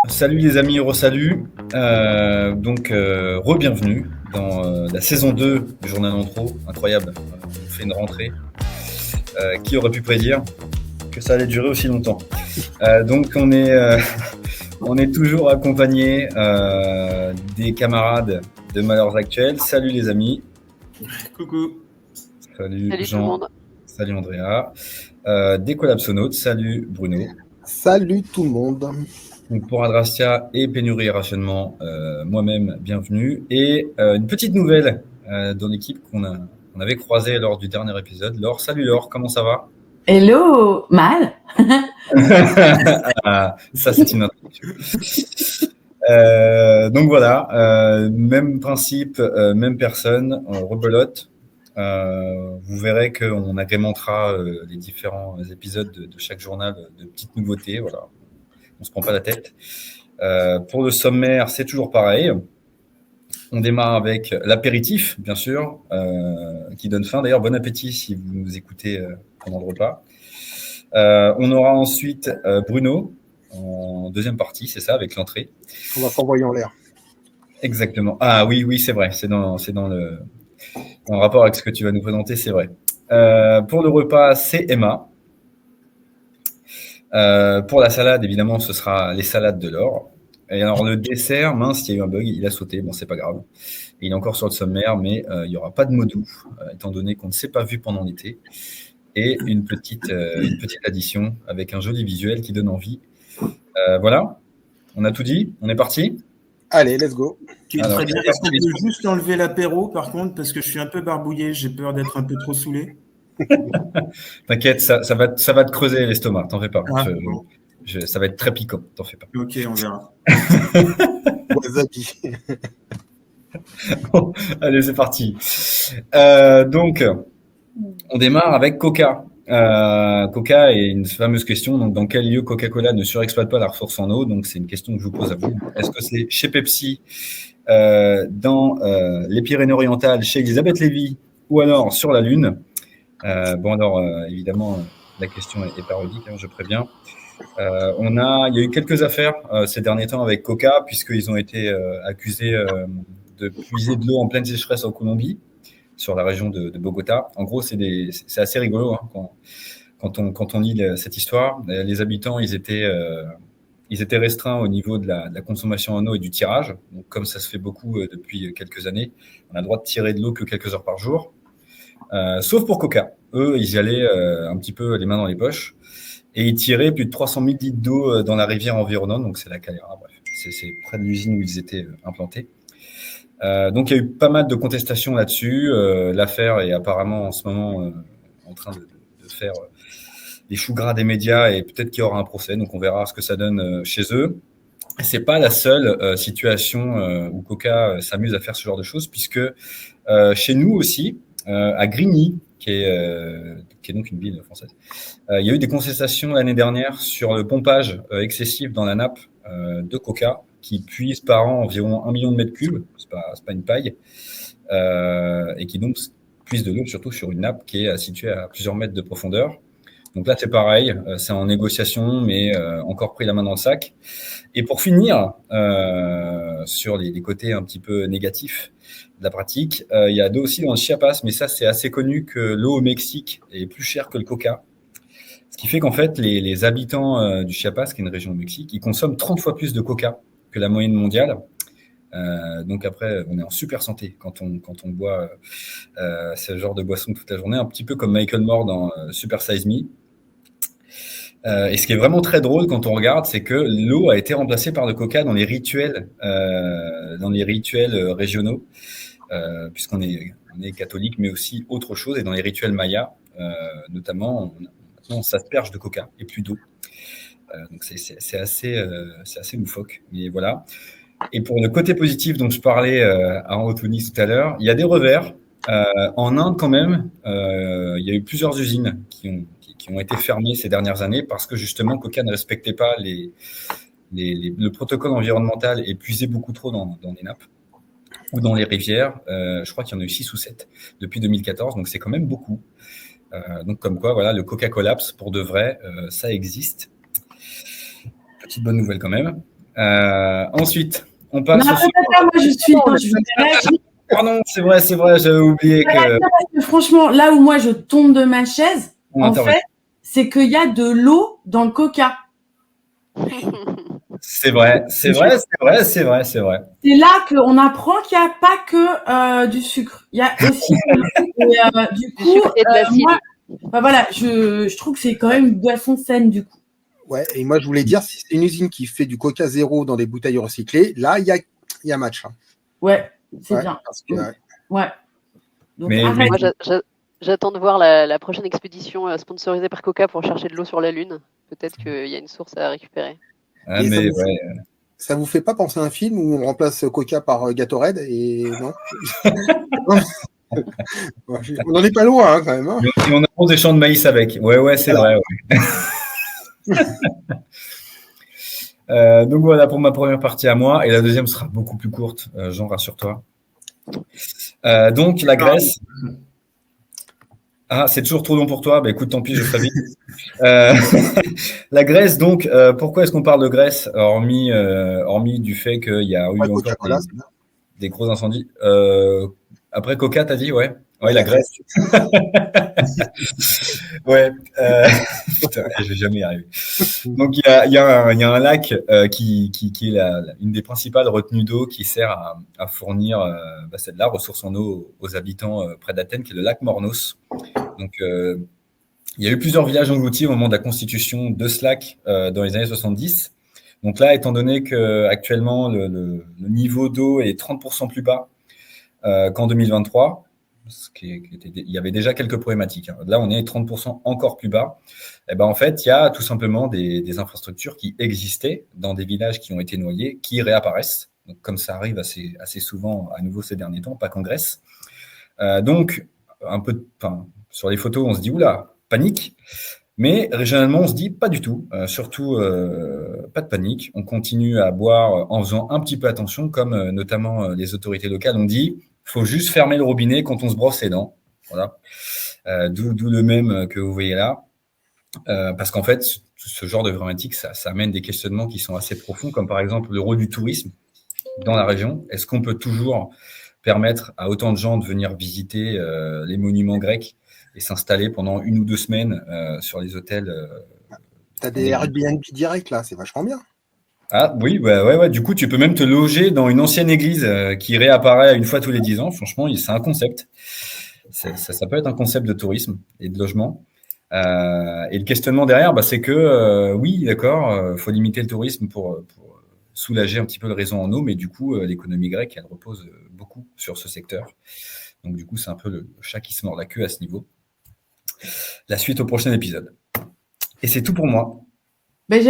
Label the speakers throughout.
Speaker 1: Salut les amis, re-salut. Re-bienvenue dans la saison 2 du Journal Intro. Incroyable, on fait une rentrée. Qui aurait pu prédire que ça allait durer aussi longtemps? On est toujours accompagné des camarades de Malheurs Actuels. Salut les amis.
Speaker 2: Coucou.
Speaker 1: Salut
Speaker 3: Salut tout le
Speaker 1: Jean.
Speaker 3: monde.
Speaker 1: Salut Andrea. Des Collapsonautes. Salut Bruno.
Speaker 4: Salut tout le monde.
Speaker 1: Donc pour Adrastia et Pénurie et Rationnement, moi-même, bienvenue. Et une petite nouvelle dans l'équipe qu'on avait croisée lors du dernier épisode. Laure, salut Laure, comment ça va?
Speaker 3: Hello, mal.
Speaker 1: Ah, ça c'est une introduction. Donc voilà, même principe, même personne, on rebelote. Vous verrez qu'on agrémentera les différents épisodes de chaque journal de petites nouveautés. Voilà. On se prend pas la tête. Pour le sommaire, c'est toujours pareil. On démarre avec l'apéritif, bien sûr, qui donne faim. D'ailleurs, bon appétit si vous nous écoutez pendant le repas. On aura ensuite Bruno en deuxième partie, c'est ça, avec l'entrée.
Speaker 4: On va s'envoyer en l'air.
Speaker 1: Exactement. Ah oui, c'est vrai. C'est dans le rapport avec ce que tu vas nous présenter, c'est vrai. Pour le repas, c'est Emma. Pour la salade, évidemment, ce sera les salades de Laure. Et alors le dessert, mince, il y a eu un bug, il a sauté, bon c'est pas grave. Et il est encore sur le sommaire, mais il n'y aura pas de mots doux, étant donné qu'on ne s'est pas vu pendant l'été. Et une petite addition avec un joli visuel qui donne envie. Voilà, on a tout dit, on est parti.
Speaker 4: Allez, let's go.
Speaker 2: Alors, très bien. Est-ce qu'on peut juste enlever l'apéro par contre, parce que je suis un peu barbouillé, j'ai peur d'être un peu trop saoulé.
Speaker 1: T'inquiète, ça va te creuser l'estomac, t'en fais pas.
Speaker 2: Ah, bon.
Speaker 1: Ça va être très piquant, t'en fais pas.
Speaker 2: Ok, on verra.
Speaker 1: Bon, allez, c'est parti. Donc, on démarre avec Coca. Coca est une fameuse question. Donc, dans quel lieu Coca-Cola ne surexploite pas la ressource en eau? Donc, c'est une question que je vous pose à vous. Est-ce que c'est chez Pepsi, dans les Pyrénées-Orientales, chez Elisabeth Lévy, ou alors sur la Lune? Évidemment, la question est parodique, hein, je préviens. Il y a eu quelques affaires ces derniers temps avec Coca, puisqu'ils ont été accusés de puiser de l'eau en pleine sécheresse en Colombie, sur la région de Bogota. En gros, c'est assez rigolo hein, quand on lit cette histoire. Les habitants, ils étaient restreints au niveau de la consommation en eau et du tirage. Donc, comme ça se fait beaucoup depuis quelques années, on a le droit de tirer de l'eau que quelques heures par jour. Sauf pour Coca. Eux, ils y allaient un petit peu les mains dans les poches. Et ils tiraient plus de 300 000 litres d'eau dans la rivière environnante. Donc, c'est la Calera. Bref, c'est près de l'usine où ils étaient implantés. Donc, il y a eu pas mal de contestations là-dessus. L'affaire est apparemment en ce moment en train de faire les choux gras des médias et peut-être qu'il y aura un procès. Donc, on verra ce que ça donne chez eux. C'est pas la seule situation où Coca s'amuse à faire ce genre de choses, puisque chez nous aussi, à Grigny, qui est donc une ville française, il y a eu des contestations l'année dernière sur le pompage excessif dans la nappe de Coca, qui puise par an environ 1 million de mètres cubes, c'est pas une paille, et qui donc puise de l'eau surtout sur une nappe qui est située à plusieurs mètres de profondeur. Donc là, c'est pareil, c'est en négociation, mais encore pris la main dans le sac. Et pour finir, sur les côtés un petit peu négatifs de la pratique, il y a aussi dans le Chiapas, mais ça, c'est assez connu que l'eau au Mexique est plus chère que le coca. Ce qui fait qu'en fait, les habitants du Chiapas, qui est une région au Mexique, ils consomment 30 fois plus de coca que la moyenne mondiale. Donc après, on est en super santé quand on boit ce genre de boisson toute la journée, un petit peu comme Michael Moore dans Super Size Me. Et ce qui est vraiment très drôle quand on regarde, c'est que l'eau a été remplacée par le coca dans les rituels régionaux, puisqu'on est catholique, mais aussi autre chose. Et dans les rituels mayas, notamment, maintenant on s'asperge de coca et plus d'eau. Donc c'est assez loufoque. Mais voilà. Et pour le côté positif dont je parlais à Anthony tout à l'heure, il y a des revers. En Inde, quand même, il y a eu plusieurs usines qui ont été fermées ces dernières années parce que justement Coca ne respectait pas le protocole environnemental et puisait beaucoup trop dans les nappes ou dans les rivières. Je crois qu'il y en a eu 6 ou 7 depuis 2014, donc c'est quand même beaucoup. Donc comme quoi, voilà, le Coca Collapse, pour de vrai, ça existe. Petite bonne nouvelle quand même. Ensuite, on
Speaker 3: Non,
Speaker 1: passe au
Speaker 3: attends, attends, moi je suis. Non, je vais réagir.
Speaker 1: Pardon, c'est vrai, j'avais oublié que
Speaker 3: Parce que franchement, là où moi je tombe de ma chaise,
Speaker 1: on
Speaker 3: en
Speaker 1: intervient.
Speaker 3: fait, c'est qu'il y a de l'eau dans le coca.
Speaker 1: C'est vrai. C'est là
Speaker 3: qu'on apprend qu'il n'y a pas que du sucre. Il y a aussi de l'eau. Et, du
Speaker 5: Du
Speaker 3: coup,
Speaker 5: sucre et de l'acide.
Speaker 3: moi, voilà, je trouve que c'est quand même une boisson saine du coup.
Speaker 4: Ouais, et moi je voulais dire, si c'est une usine qui fait du Coca zéro dans des bouteilles recyclées, là il y a match. Hein.
Speaker 3: Ouais, c'est
Speaker 4: Ouais,
Speaker 3: bien.
Speaker 4: parce que,
Speaker 3: Ouais. Donc,
Speaker 1: Mais-
Speaker 3: arrête.
Speaker 5: Moi, j'attends de voir la prochaine expédition sponsorisée par Coca pour chercher de l'eau sur la Lune. Peut-être qu'il y a une source à récupérer.
Speaker 1: Ah,
Speaker 4: Et
Speaker 1: mais
Speaker 4: ça
Speaker 1: ouais.
Speaker 4: Ça vous fait pas penser à un film où on remplace Coca par Gatorade et non, on n'en est pas loin hein, quand même. Hein.
Speaker 1: Et on arrose des champs de maïs avec. Ouais, c'est
Speaker 4: Voilà.
Speaker 1: vrai. Ouais. Donc voilà pour ma première partie à moi. Et la deuxième sera beaucoup plus courte, Jean, rassure-toi. Donc la Grèce. Ah, c'est toujours trop long pour toi. Bah écoute, tant pis, je ferai vite. La Grèce, donc, pourquoi est-ce qu'on parle de Grèce, hormis du fait qu'il y a eu
Speaker 4: Ouais,
Speaker 1: encore
Speaker 4: Coca-Cola, c'est bien.
Speaker 1: des gros incendies. Après Coca, t'as dit, ouais. Ouais, la
Speaker 4: La
Speaker 1: Grèce. Ouais. Putain, je vais jamais y arriver. Donc il y a un lac qui est une des principales retenues d'eau qui sert à fournir c'est de la ressource en eau aux habitants près d'Athènes, qui est le lac Mornos. Donc il y a eu plusieurs villages engloutis au moment de la constitution de ce lac dans les années 70. Donc là, étant donné que actuellement le niveau d'eau est 30% plus bas qu'en 2023, il y avait déjà quelques problématiques. Hein. Là, on est 30% encore plus bas. Et ben, en fait, il y a tout simplement des infrastructures qui existaient dans des villages qui ont été noyés, qui réapparaissent. Donc, comme ça arrive assez souvent à nouveau ces derniers temps, pas qu'en Grèce. Donc, sur les photos, on se dit, oula, panique. Mais régionalement, on se dit pas du tout. Surtout, pas de panique. On continue à boire en faisant un petit peu attention, comme notamment les autorités locales ont dit. Faut juste fermer le robinet quand on se brosse les dents. Voilà. D'où le même que vous voyez là. Parce qu'en fait, ce genre de problématique, ça amène des questionnements qui sont assez profonds, comme par exemple le rôle du tourisme dans la région. Est-ce qu'on peut toujours permettre à autant de gens de venir visiter les monuments grecs et s'installer pendant 1 ou 2 semaines sur les hôtels
Speaker 4: T'as des Airbnb directs là, c'est vachement bien.
Speaker 1: Ah oui, ouais. Du coup, tu peux même te loger dans une ancienne église qui réapparaît une fois tous les 10 ans. Franchement, c'est un concept. Ça peut être un concept de tourisme et de logement. Et le questionnement derrière, c'est que oui, d'accord, faut limiter le tourisme pour soulager un petit peu le réseau en eau, mais du coup, l'économie grecque, elle repose beaucoup sur ce secteur. Donc du coup, c'est un peu le chat qui se mord la queue à ce niveau. La suite au prochain épisode. Et c'est tout pour moi.
Speaker 3: Ben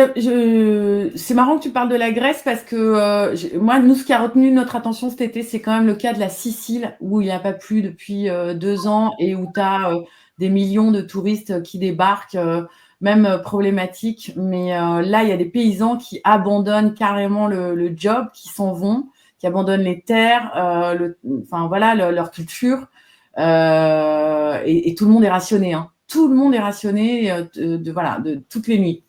Speaker 3: c'est marrant que tu parles de la Grèce parce que moi, nous, ce qui a retenu notre attention cet été, c'est quand même le cas de la Sicile où il n'y a pas plu depuis 2 ans et où tu as des millions de touristes qui débarquent, même problématique. Mais là, il y a des paysans qui abandonnent carrément le job, qui s'en vont, qui abandonnent les terres, leur culture. Et tout le monde est rationné. Hein. Tout le monde est rationné de toutes les nuits.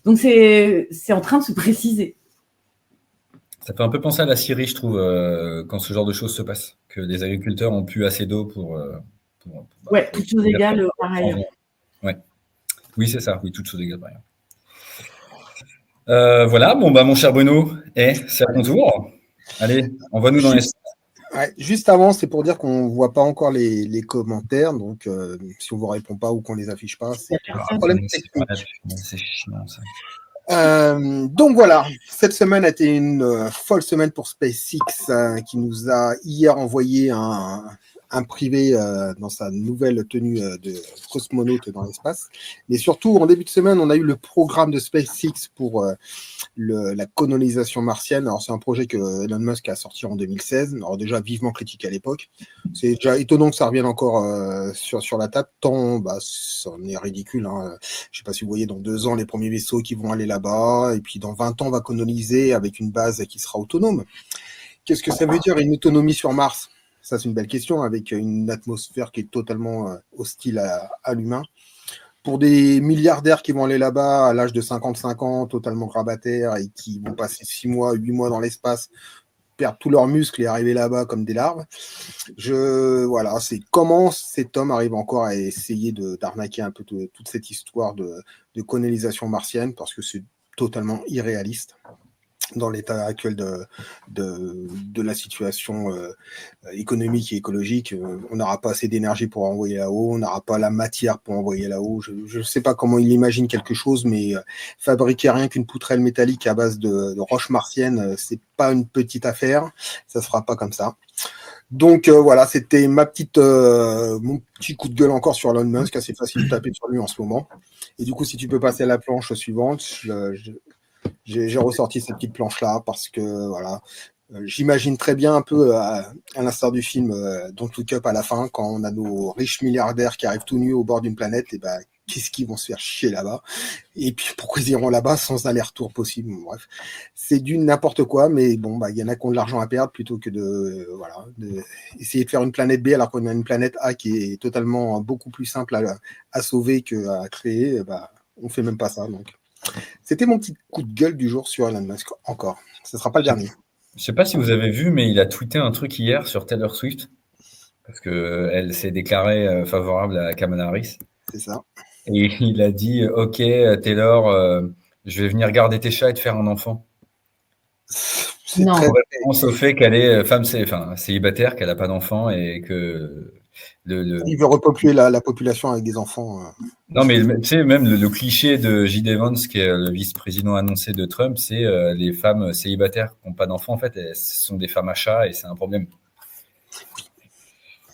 Speaker 3: Donc, c'est en train de se préciser.
Speaker 1: Ça fait un peu penser à la Syrie, je trouve, quand ce genre de choses se passe, que les agriculteurs ont plus assez d'eau pour
Speaker 3: toutes choses égales, pareil.
Speaker 1: Ouais. Oui, c'est ça. Oui, toutes choses égales, pareil. Voilà. Bon, mon cher Bruno, c'est à ton tour. Allez, envoie-nous dans les...
Speaker 4: Ouais, juste avant, c'est pour dire qu'on ne voit pas encore les commentaires, donc si on ne vous répond pas ou qu'on ne les affiche pas, c'est un problème technique.
Speaker 1: C'est chiant, ça.
Speaker 4: Donc voilà, cette semaine a été une folle semaine pour SpaceX qui nous a hier envoyé un privé dans sa nouvelle tenue de cosmonaute dans l'espace. Mais surtout, en début de semaine, on a eu le programme de SpaceX pour la colonisation martienne. Alors, c'est un projet que Elon Musk a sorti en 2016. Alors, déjà vivement critiqué à l'époque. C'est déjà étonnant que ça revienne encore sur la table, tant ça en est ridicule. Hein. Je ne sais pas si vous voyez, dans 2 ans, les premiers vaisseaux qui vont aller là-bas. Et puis, dans 20 ans, on va coloniser avec une base qui sera autonome. Qu'est-ce que ça veut dire, une autonomie sur Mars ? Ça, c'est une belle question, avec une atmosphère qui est totalement hostile à l'humain. pour des milliardaires qui vont aller là-bas à l'âge de 55 ans, totalement grabataires, et qui vont passer 6 mois, 8 mois dans l'espace, perdre tous leurs muscles et arriver là-bas comme des larves. Voilà, c'est comment cet homme arrive encore à essayer d'arnaquer un peu toute cette histoire de colonisation martienne, parce que c'est totalement irréaliste dans l'état actuel de la situation économique et écologique. On n'aura pas assez d'énergie pour envoyer là-haut, on n'aura pas la matière pour envoyer là-haut. Je ne sais pas comment il imagine quelque chose, mais fabriquer rien qu'une poutrelle métallique à base de roches martiennes, c'est pas une petite affaire. Ça se fera pas comme ça. Donc voilà, c'était mon petit coup de gueule encore sur Elon Musk. C'est facile de taper sur lui en ce moment. Et du coup, si tu peux passer à la planche suivante, j'ai ressorti cette petite planche-là parce que voilà, j'imagine très bien un peu à l'instar du film Don't Look Up à la fin, quand on a nos riches milliardaires qui arrivent tout nus au bord d'une planète, et ben qu'est-ce qu'ils vont se faire chier là-bas? Et puis pourquoi ils iront là-bas sans aller-retour possible? Bon, bref, c'est du n'importe quoi, mais bon, bah il y en a qui ont de l'argent à perdre plutôt que de essayer de faire une planète B alors qu'on a une planète A qui est totalement beaucoup plus simple à sauver qu'à créer. Bah on fait même pas ça, donc. C'était mon petit coup de gueule du jour sur Elon Musk. Encore. Ce ne sera pas le dernier.
Speaker 1: Je sais pas si vous avez vu, mais il a tweeté un truc hier sur Taylor Swift, parce que elle s'est déclarée favorable à Kamala Harris.
Speaker 4: C'est ça.
Speaker 1: Et il a dit, OK, Taylor, je vais venir garder tes chats et te faire un enfant.
Speaker 4: C'est
Speaker 3: Non.
Speaker 4: très...
Speaker 1: En référence au fait qu'elle est célibataire, qu'elle n'a pas d'enfant et que
Speaker 4: Il veut repeupler la population avec des enfants.
Speaker 1: Non, mais tu sais, même le cliché de J.D. Vance, qui est le vice-président annoncé de Trump, c'est les femmes célibataires qui n'ont pas d'enfants, en fait, ce sont des femmes à chat et c'est un problème.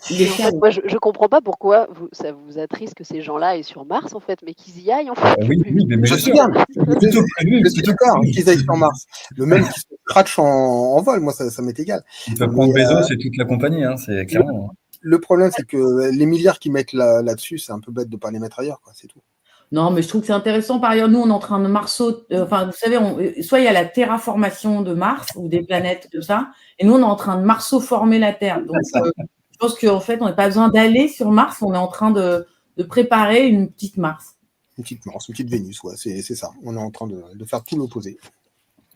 Speaker 3: Les
Speaker 5: En
Speaker 3: chats,
Speaker 5: fait, moi, je comprends pas pourquoi ça vous attriste que ces gens-là aillent sur Mars, en fait, mais qu'ils y aillent, en fait.
Speaker 1: Oui, mais
Speaker 4: Je
Speaker 1: je
Speaker 4: suis
Speaker 1: sais,
Speaker 4: bien.
Speaker 1: plutôt prévu,
Speaker 4: Je suis d'accord qu'ils aillent sur Mars. Le même qui se scratch en vol, moi, ça m'est égal.
Speaker 1: ils peuvent prendre Bezos et toute la compagnie, hein, c'est clairement.
Speaker 4: Le problème, c'est que les milliards qu'ils mettent là-dessus, c'est un peu bête de ne pas les mettre ailleurs, quoi. C'est tout.
Speaker 3: non, mais je trouve que c'est intéressant. Par ailleurs, nous, on est en train de vous savez, soit il y a la terraformation de Mars ou des planètes comme ça, et nous, on est en train de marsoformer la Terre. Donc, je pense qu'en fait, on n'a pas besoin d'aller sur Mars, on est en train de préparer une petite Mars.
Speaker 4: Une petite Mars, une petite Vénus, ouais, c'est ça. On est en train de faire tout l'opposé.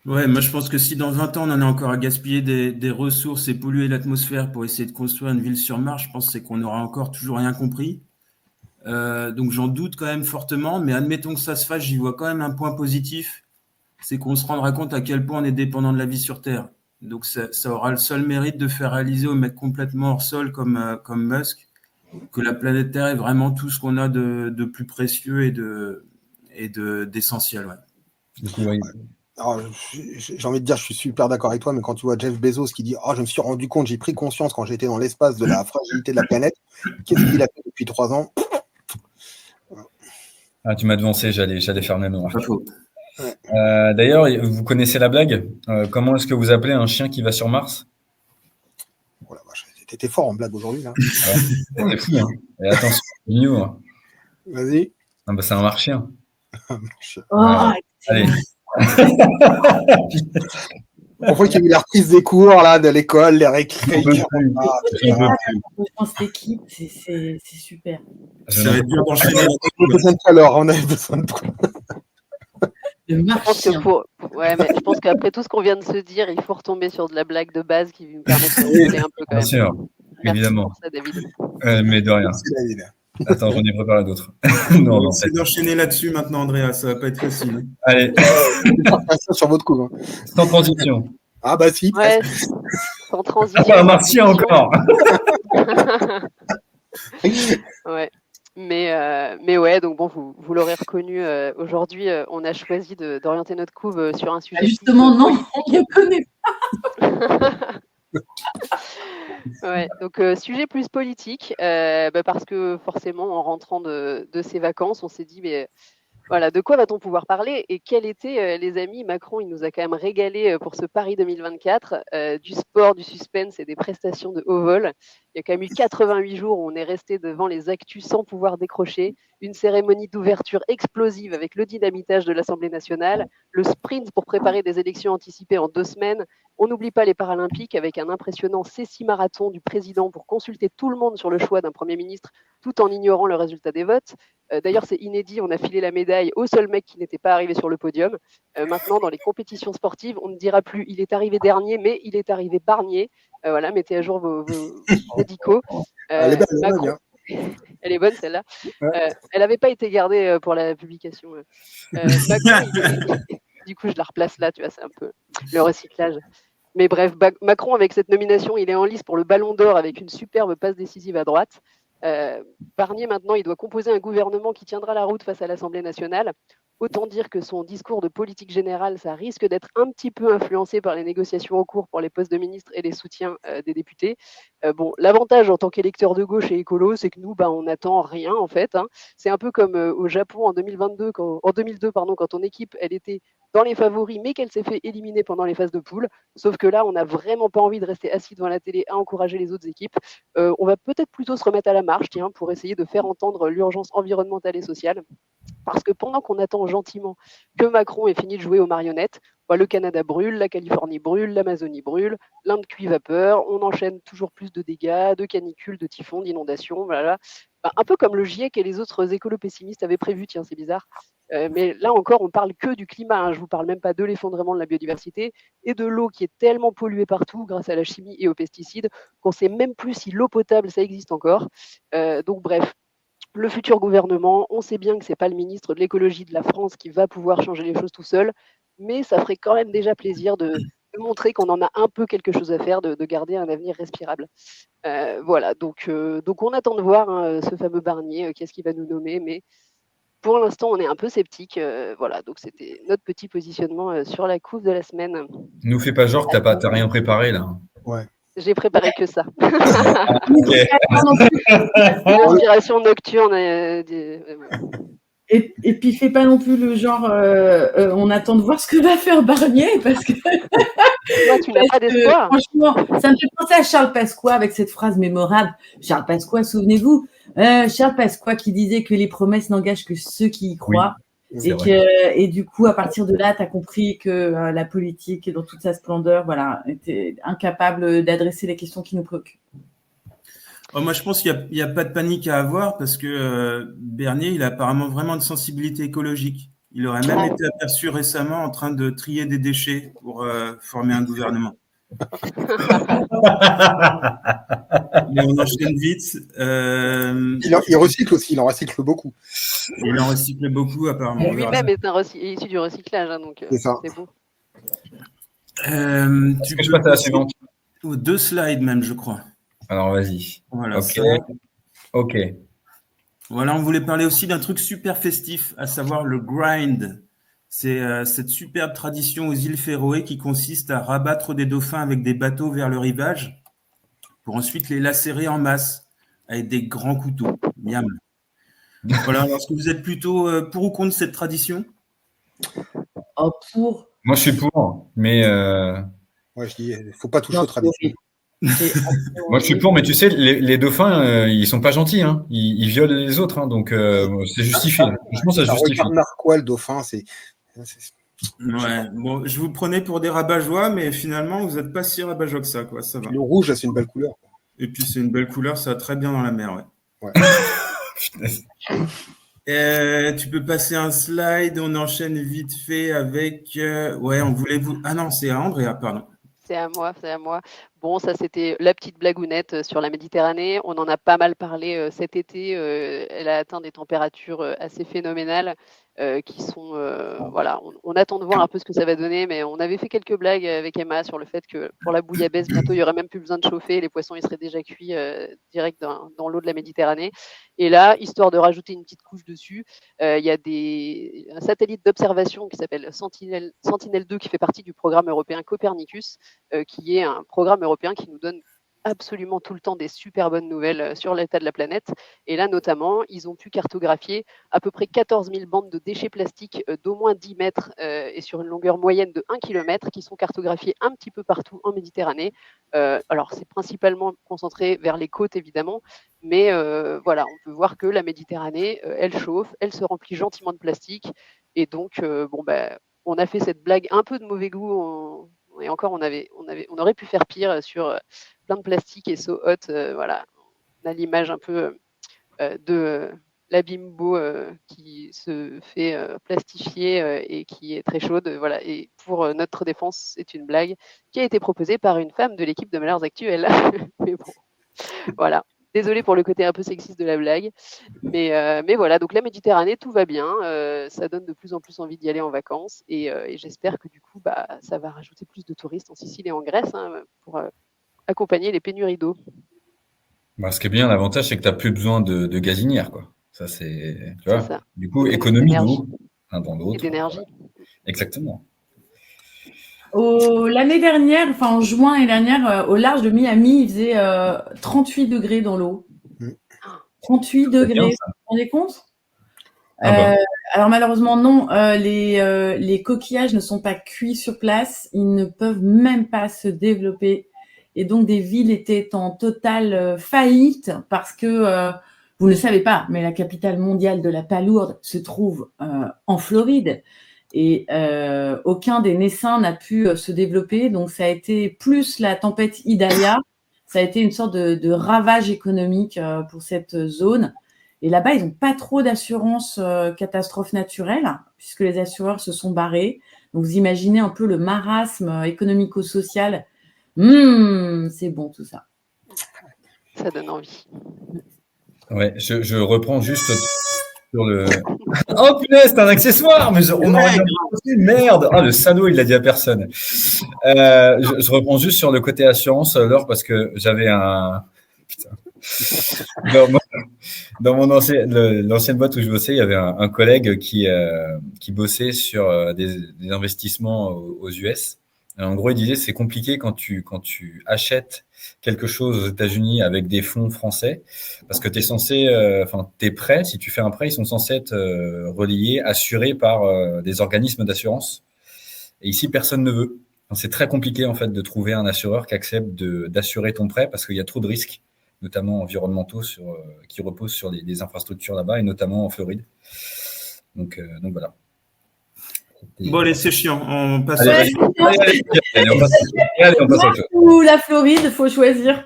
Speaker 2: Ouais, moi je pense que si dans 20 ans on en a encore à gaspiller des ressources et polluer l'atmosphère pour essayer de construire une ville sur Mars, je pense que c'est qu'on n'aura encore toujours rien compris. Donc j'en doute quand même fortement, mais admettons que ça se fasse, j'y vois quand même un point positif, c'est qu'on se rendra compte à quel point on est dépendant de la vie sur Terre. Donc ça aura le seul mérite de faire réaliser aux mecs complètement hors sol comme Musk que la planète Terre est vraiment tout ce qu'on a de plus précieux et d'essentiel. Ouais.
Speaker 1: Du coup, ouais.
Speaker 4: Alors, j'ai envie de dire, je suis super d'accord avec toi, mais quand tu vois Jeff Bezos qui dit « Oh, je me suis rendu compte, j'ai pris conscience quand j'étais dans l'espace de la fragilité de la planète », qu'est-ce qu'il a fait depuis 3 ans?
Speaker 1: Ah, tu m'as devancé, j'allais faire le même remarque.
Speaker 2: Pas faux.
Speaker 1: D'ailleurs, vous connaissez la blague? Comment est-ce que vous appelez un chien qui va sur Mars?
Speaker 4: Oh la vache, t'étais fort en blague aujourd'hui, là.
Speaker 1: Ouais, c'est fou, hein. Et attention, c'est new, hein.
Speaker 4: Vas-y.
Speaker 1: Ah, bah, c'est un marchien.
Speaker 3: Oh,
Speaker 1: Allez.
Speaker 4: On voit qu'il y a eu la reprise des cours là, de l'école, les récré.
Speaker 3: je pense que l'équipe, c'est super.
Speaker 2: Ça va être dur d'enchaîner.
Speaker 4: On avait besoin de chaleur, on avait besoin de toi.
Speaker 3: Le
Speaker 5: Je pense
Speaker 3: marchien.
Speaker 5: ouais, mais je pense qu'après tout ce qu'on vient de se dire, il faut retomber sur de la blague de base qui nous permet de rigoler un peu quand
Speaker 1: Bien
Speaker 5: même.
Speaker 1: sûr,
Speaker 5: Merci
Speaker 1: évidemment.
Speaker 5: pour ça, David.
Speaker 1: Mais de rien.
Speaker 4: C'est David.
Speaker 1: Attends, j'en ai préparé d'autres.
Speaker 2: On
Speaker 1: Non,
Speaker 2: va
Speaker 1: non,
Speaker 2: essayer d'enchaîner là-dessus maintenant, Andrea, ça va pas être facile.
Speaker 1: allez,
Speaker 4: Ça sur votre coup. Hein.
Speaker 1: sans transition.
Speaker 4: Ah bah si.
Speaker 5: Ouais, sans transition.
Speaker 1: Ah, pas un martien encore.
Speaker 5: Ouais. Mais ouais, donc bon, vous l'aurez reconnu, aujourd'hui, on a choisi d'orienter notre couve sur un sujet.
Speaker 3: Justement, non, on ne connaît pas.
Speaker 5: Ouais, donc sujet plus politique, parce que forcément, en rentrant de ces vacances, on s'est dit, mais voilà, de quoi va-t-on pouvoir parler? Et quel était, les amis, Macron, il nous a quand même régalé pour ce Paris 2024, du sport, du suspense et des prestations de haut vol. Il y a quand même eu 88 jours où on est resté devant les actus sans pouvoir décrocher, une cérémonie d'ouverture explosive avec le dynamitage de l'Assemblée nationale, le sprint pour préparer des élections anticipées en 2 semaines. On n'oublie pas les Paralympiques avec un impressionnant marathon du président pour consulter tout le monde sur le choix d'un Premier ministre tout en ignorant le résultat des votes. D'ailleurs, c'est inédit, on a filé la médaille au seul mec qui n'était pas arrivé sur le podium. Maintenant, dans les compétitions sportives, on ne dira plus il est arrivé dernier, mais il est arrivé barnier. Voilà, mettez à jour vos dicos.
Speaker 4: Elle est belle, elle est
Speaker 5: Macron,
Speaker 4: bien.
Speaker 5: elle est bonne celle-là.
Speaker 4: Ouais.
Speaker 5: Elle n'avait pas été gardée pour la publication. Macron, du coup, je la replace là, tu vois, c'est un peu le recyclage. Mais bref, Macron, avec cette nomination, il est en lice pour le Ballon d'Or avec une superbe passe décisive à droite. Barnier, maintenant, il doit composer un gouvernement qui tiendra la route face à l'Assemblée nationale. Autant dire que son discours de politique générale, ça risque d'être un petit peu influencé par les négociations en cours pour les postes de ministres et les soutiens des députés. Bon, l'avantage en tant qu'électeur de gauche et écolo, c'est que nous, on n'attend rien en fait. Hein. C'est un peu comme au Japon en 2002, quand ton équipe, elle était dans les favoris, mais qu'elle s'est fait éliminer pendant les phases de poule. Sauf que là, on n'a vraiment pas envie de rester assis devant la télé à encourager les autres équipes. On va peut-être plutôt se remettre à la marche, pour essayer de faire entendre l'urgence environnementale et sociale. Parce que pendant qu'on attend gentiment que Macron ait fini de jouer aux marionnettes, le Canada brûle, la Californie brûle, l'Amazonie brûle, l'Inde cuit vapeur, on enchaîne toujours plus de dégâts, de canicules, de typhons, d'inondations, voilà. Un peu comme le GIEC et les autres écolos pessimistes avaient prévu, tiens, c'est bizarre. Mais là encore, on parle que du climat, hein. Je vous parle même pas de l'effondrement de la biodiversité et de l'eau qui est tellement polluée partout grâce à la chimie et aux pesticides qu'on sait même plus si l'eau potable, ça existe encore. Donc bref, le futur gouvernement, on sait bien que c'est pas le ministre de l'écologie de la France qui va pouvoir changer les choses tout seul, mais ça ferait quand même déjà plaisir de montrer qu'on en a un peu quelque chose à faire, de garder un avenir respirable. Voilà, donc on attend de voir ce fameux Barnier, qu'est-ce qu'il va nous nommer, mais pour l'instant, on est un peu sceptique. Voilà, donc c'était notre petit positionnement sur la couve de la semaine.
Speaker 1: Nous fais pas genre que t'as rien préparé là.
Speaker 4: Ouais.
Speaker 5: J'ai préparé que ça.
Speaker 1: Ok.
Speaker 5: L'inspiration nocturne.
Speaker 3: Et puis, fais pas non plus le genre, on attend de voir ce que va faire Barnier, parce que,
Speaker 5: Toi, tu n'as pas d'espoir.
Speaker 3: franchement, ça me fait penser à Charles Pasqua avec cette phrase mémorable. Charles Pasqua, souvenez-vous, Charles Pasqua qui disait que les promesses n'engagent que ceux qui y croient.
Speaker 1: Oui,
Speaker 3: et du coup, à partir de là, tu as compris que la politique, dans toute sa splendeur, voilà, était incapable d'adresser les questions qui nous préoccupent.
Speaker 2: Moi, je pense qu'il n'y a pas de panique à avoir parce que Bernier, il a apparemment vraiment une sensibilité écologique. Il aurait même été aperçu récemment en train de trier des déchets pour former un gouvernement. Mais on enchaîne vite.
Speaker 4: Il recycle aussi, il en recycle beaucoup.
Speaker 2: Il en recycle beaucoup, apparemment.
Speaker 5: Lui-même est issu du recyclage, hein, donc c'est beau.
Speaker 1: Est-ce que je passe à la suivante?
Speaker 2: 2 slides même, je crois.
Speaker 1: Alors, vas-y.
Speaker 2: Voilà,
Speaker 1: Ok.
Speaker 2: Voilà, on voulait parler aussi d'un truc super festif, à savoir le grind. C'est cette superbe tradition aux îles Féroé qui consiste à rabattre des dauphins avec des bateaux vers le rivage pour ensuite les lacérer en masse avec des grands couteaux. Miam. Voilà, est-ce que vous êtes plutôt pour ou contre cette tradition?
Speaker 3: Pour.
Speaker 1: Moi, je suis pour, mais...
Speaker 4: Moi, je dis, il ne faut pas toucher aux traditions.
Speaker 1: Moi, je suis pour, mais tu sais, les dauphins, ils sont pas gentils, hein. Ils violent les autres, hein, donc c'est justifié. Franchement, ça justifie.
Speaker 4: Regarde narquois, le dauphin, c'est...
Speaker 2: Ouais, bon, je vous prenais pour des rabat-joie, mais finalement, vous n'êtes pas si rabat-joie que ça, quoi. Ça va.
Speaker 4: Le rouge, c'est une belle couleur.
Speaker 2: Et puis, c'est une belle couleur, ça va très bien dans la mer, ouais. Tu peux passer un slide, on enchaîne vite fait avec... on voulait vous... Ah non, c'est à Andrea, pardon.
Speaker 5: C'est à moi. Bon, ça, c'était la petite blagounette sur la Méditerranée. On en a pas mal parlé cet été. Elle a atteint des températures assez phénoménales qui sont... voilà, on attend de voir un peu ce que ça va donner, mais on avait fait quelques blagues avec Emma sur le fait que pour la bouillabaisse, bientôt, il n'y aurait même plus besoin de chauffer. Les poissons, ils seraient déjà cuits direct dans l'eau de la Méditerranée. Et là, histoire de rajouter une petite couche dessus, il y a un satellite d'observation qui s'appelle Sentinel-2 qui fait partie du programme européen Copernicus, qui est un programme européen qui nous donne absolument tout le temps des super bonnes nouvelles sur l'état de la planète. Et là, notamment, ils ont pu cartographier à peu près 14 000 bandes de déchets plastiques d'au moins 10 mètres et sur une longueur moyenne de 1 km qui sont cartographiées un petit peu partout en Méditerranée. Alors, c'est principalement concentré vers les côtes, évidemment, mais voilà, on peut voir que la Méditerranée, elle chauffe, elle se remplit gentiment de plastique. Et donc, on a fait cette blague un peu de mauvais goût. Et encore, on aurait pu faire pire sur plein de plastique et so hot. Voilà, on a l'image un peu de la bimbo qui se fait plastifier et qui est très chaude. Voilà. Et pour notre défense, c'est une blague qui a été proposée par une femme de l'équipe de Malheurs Actuels. Mais bon, voilà. Désolée pour le côté un peu sexiste de la blague. Mais voilà, donc la Méditerranée, tout va bien. Ça donne de plus en plus envie d'y aller en vacances. Et j'espère que du coup, ça va rajouter plus de touristes en Sicile et en Grèce pour accompagner les pénuries d'eau.
Speaker 1: Ce qui est bien, l'avantage, c'est que tu n'as plus besoin de gazinière, quoi. Ça, tu vois.
Speaker 5: Ça.
Speaker 1: Du coup,
Speaker 5: Et
Speaker 1: économie
Speaker 5: d'énergie.
Speaker 1: d'eau, l'un dans l'autre.
Speaker 5: Et d'énergie.
Speaker 1: Exactement.
Speaker 3: L'année dernière, enfin en juin l'année dernière, au large de Miami, il faisait 38 degrés dans l'eau. 38 degrés,
Speaker 1: bien,
Speaker 3: vous vous rendez compte?
Speaker 1: Ah
Speaker 3: Alors malheureusement non, les coquillages ne sont pas cuits sur place, ils ne peuvent même pas se développer. Et donc des villes étaient en totale faillite parce que, vous ne le savez pas, mais la capitale mondiale de la palourde se trouve en Floride. Et aucun des naissins n'a pu se développer. Donc ça a été plus la tempête Idalia, ça a été une sorte de ravage économique pour cette zone. Et là-bas, ils n'ont pas trop d'assurance catastrophe naturelle, puisque les assureurs se sont barrés. Donc vous imaginez un peu le marasme économico-social. C'est bon tout ça.
Speaker 5: Ça donne envie.
Speaker 1: Ouais, je reprends juste sur le. Oh punaise, c'est un accessoire, mais on aurait bien pensé, merde. Ah, le salaud, il l'a dit à personne. Je reprends juste sur le côté assurance, Laure, parce que j'avais un. Putain. Dans mon l'ancienne boîte où je bossais, il y avait un collègue qui bossait sur des investissements aux US. Et en gros, il disait c'est compliqué quand tu achètes quelque chose aux États-Unis avec des fonds français, parce que tu es censé, tes prêts, si tu fais un prêt, ils sont censés être reliés, assurés par des organismes d'assurance. Et ici, personne ne veut. C'est très compliqué en fait de trouver un assureur qui accepte d'assurer ton prêt parce qu'il y a trop de risques, notamment environnementaux, qui reposent sur des infrastructures là-bas, et notamment en Floride. Donc voilà.
Speaker 2: Bon, allez, c'est chiant. On passe
Speaker 1: Allez, on passe au
Speaker 3: Ou la Floride, il faut choisir.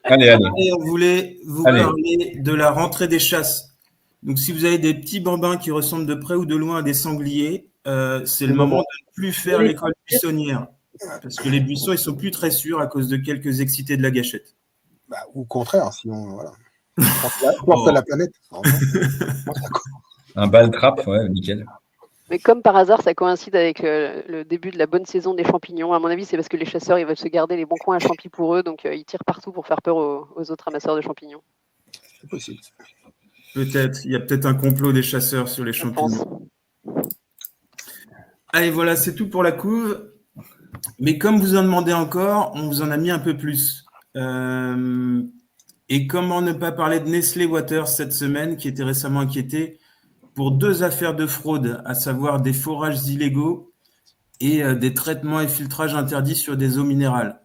Speaker 1: Allez.
Speaker 2: Et on voulait vous parler de la rentrée des chasses. Donc, si vous avez des petits bambins qui ressemblent de près ou de loin à des sangliers, c'est le moment de ne plus faire l'école buissonnière. Parce que les buissons, ils sont plus très sûrs à cause de quelques excités de la gâchette.
Speaker 4: Ou au contraire, sinon, voilà. Porte la planète.
Speaker 1: Un ball trap, ouais, nickel.
Speaker 5: Mais comme par hasard, ça coïncide avec le début de la bonne saison des champignons. À mon avis, c'est parce que les chasseurs, ils veulent se garder les bons coins à champi pour eux, donc ils tirent partout pour faire peur aux autres amasseurs de champignons.
Speaker 4: C'est possible.
Speaker 2: Peut-être. Il y a peut-être un complot des chasseurs sur les champignons. Allez, voilà, c'est tout pour la couve. Mais comme vous en demandez encore, on vous en a mis un peu plus. Et comment ne pas parler de Nestlé Waters cette semaine, qui était récemment inquiété pour 2 affaires de fraude, à savoir des forages illégaux et des traitements et filtrages interdits sur des eaux minérales.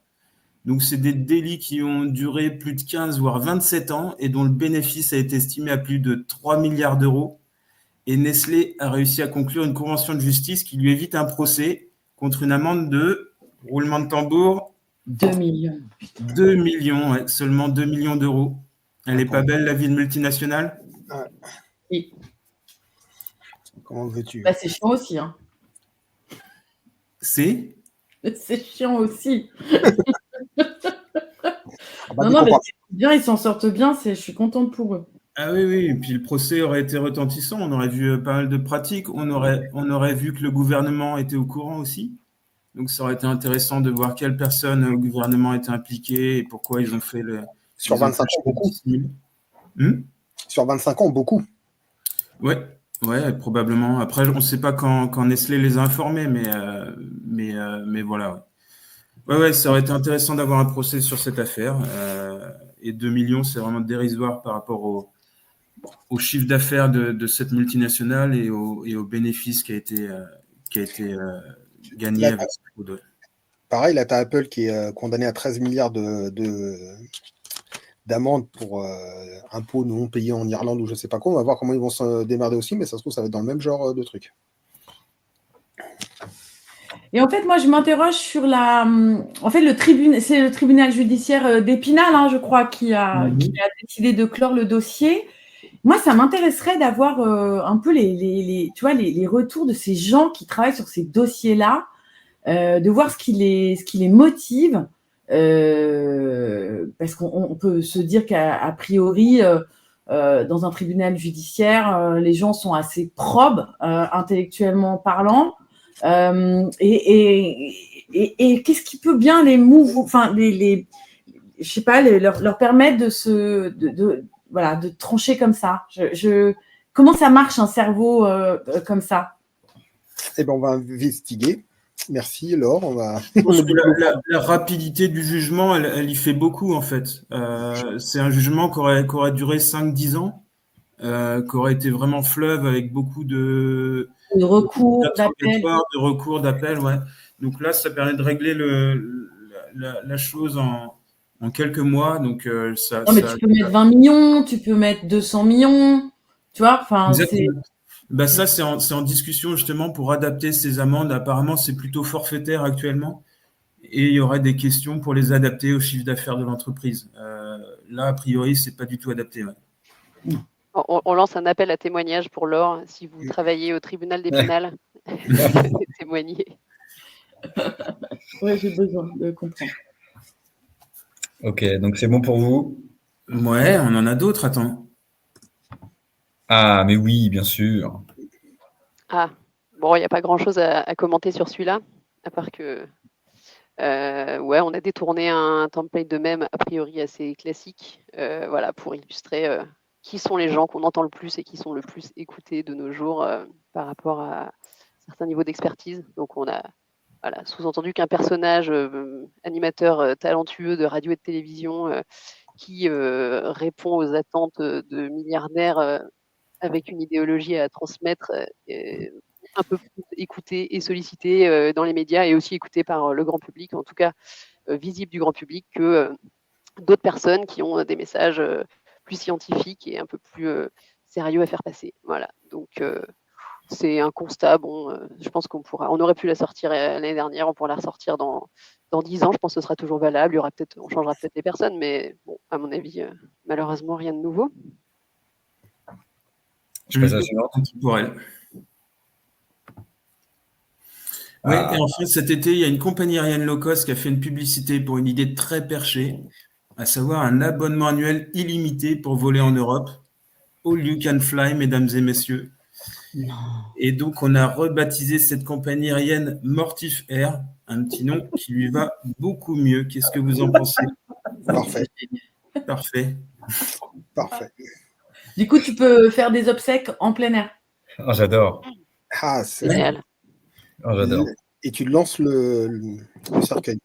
Speaker 2: Donc, c'est des délits qui ont duré plus de 15 voire 27 ans et dont le bénéfice a été estimé à plus de 3 milliards d'euros. Et Nestlé a réussi à conclure une convention de justice qui lui évite un procès contre une amende de, roulement de tambour,
Speaker 3: 2 millions.
Speaker 2: 2 millions, ouais, seulement 2 millions d'euros. Elle n'est pas belle, la vie de multinationale?
Speaker 3: Oui.
Speaker 4: Comment veux-tu?
Speaker 3: C'est chiant aussi. Hein.
Speaker 2: C'est
Speaker 3: chiant aussi. Non, mais c'est bien, ils s'en sortent bien, je suis contente pour eux.
Speaker 2: Ah oui, et puis le procès aurait été retentissant, on aurait vu pas mal de pratiques, on aurait vu que le gouvernement était au courant aussi. Donc ça aurait été intéressant de voir quelles personnes au gouvernement étaient impliquées et pourquoi ils ont fait le...
Speaker 4: Sur 25 ans, beaucoup. Sur 25 ans, beaucoup.
Speaker 2: Ouais, probablement. Après, on ne sait pas quand Nestlé les a informés, mais voilà. Ouais, ça aurait été intéressant d'avoir un procès sur cette affaire. Et 2 millions, c'est vraiment dérisoire par rapport au chiffre d'affaires de cette multinationale et au bénéfice qui a été gagné avec ce fraude.
Speaker 4: Pareil, là, tu as Apple qui est condamné à 13 milliards d'amende pour impôts non payés en Irlande ou je ne sais pas quoi. On va voir comment ils vont se démerder aussi, mais ça se trouve, ça va être dans le même genre de truc.
Speaker 3: Et en fait, moi, je m'interroge sur c'est le tribunal judiciaire d'Épinal, je crois, qui a décidé de clore le dossier. Moi, ça m'intéresserait d'avoir un peu tu vois, les retours de ces gens qui travaillent sur ces dossiers-là, de voir ce qui les motive, parce qu'on peut se dire qu'à priori, dans un tribunal judiciaire, les gens sont assez probes, intellectuellement parlant, et qu'est-ce qui peut bien les enfin je sais pas, leur permettre de trancher comme ça. Comment ça marche un cerveau comme ça?
Speaker 4: Eh ben, on va investiguer. Merci, Laure.
Speaker 2: Je pense que la rapidité du jugement, elle y fait beaucoup, en fait. C'est un jugement qui aurait duré 5-10 ans, qui aurait été vraiment fleuve avec beaucoup de
Speaker 3: recours,
Speaker 2: d'appel, ouais. Donc là, ça permet de régler la chose en quelques mois. Donc,
Speaker 3: non, mais tu peux mettre 20 millions, tu peux mettre 200 millions, tu vois. Enfin,
Speaker 2: ça, c'est en discussion justement pour adapter ces amendes. Apparemment, c'est plutôt forfaitaire actuellement. Et il y aurait des questions pour les adapter au chiffre d'affaires de l'entreprise. Là, a priori, c'est pas du tout adapté. Ouais.
Speaker 5: On lance un appel à témoignage pour Laure. Si vous travaillez au tribunal des pénales, témoignez.
Speaker 3: Oui, j'ai besoin de comprendre.
Speaker 1: Ok, donc c'est bon pour vous?
Speaker 2: Ouais, on en a d'autres, attends.
Speaker 1: Ah, mais oui, bien sûr.
Speaker 5: Ah, bon, il n'y a pas grand-chose à commenter sur celui-là, à part que, ouais, on a détourné un template de mème a priori assez classique, voilà, pour illustrer qui sont les gens qu'on entend le plus et qui sont le plus écoutés de nos jours par rapport à certains niveaux d'expertise. Donc, on a sous-entendu qu'un personnage animateur talentueux de radio et de télévision qui répond aux attentes de milliardaires avec une idéologie à transmettre, un peu plus écouté et sollicité dans les médias et aussi écouté par le grand public, en tout cas visible du grand public, que d'autres personnes qui ont des messages plus scientifiques et un peu plus sérieux à faire passer. Voilà, donc c'est un constat. Bon, je pense on aurait pu la sortir l'année dernière, on pourra la ressortir dans 10 ans. Je pense que ce sera toujours valable. On changera peut-être les personnes, mais bon, à mon avis, malheureusement, rien de nouveau.
Speaker 1: Je passe à la suivante.
Speaker 2: Pour elle. Oui, et enfin, cet été, il y a une compagnie aérienne low cost qui a fait une publicité pour une idée très perchée, à savoir un abonnement annuel illimité pour voler en Europe. All you can fly, mesdames et messieurs.
Speaker 3: Non.
Speaker 2: Et donc, on a rebaptisé cette compagnie aérienne Mortif Air, un petit nom qui lui va beaucoup mieux. Qu'est-ce que vous en pensez?
Speaker 4: Parfait.
Speaker 2: Parfait.
Speaker 4: Parfait.
Speaker 3: Du coup, tu peux faire des obsèques en plein air.
Speaker 1: Oh, j'adore.
Speaker 4: Ah, c'est
Speaker 5: Génial.
Speaker 1: Oh, j'adore.
Speaker 4: Et tu lances le cercueil.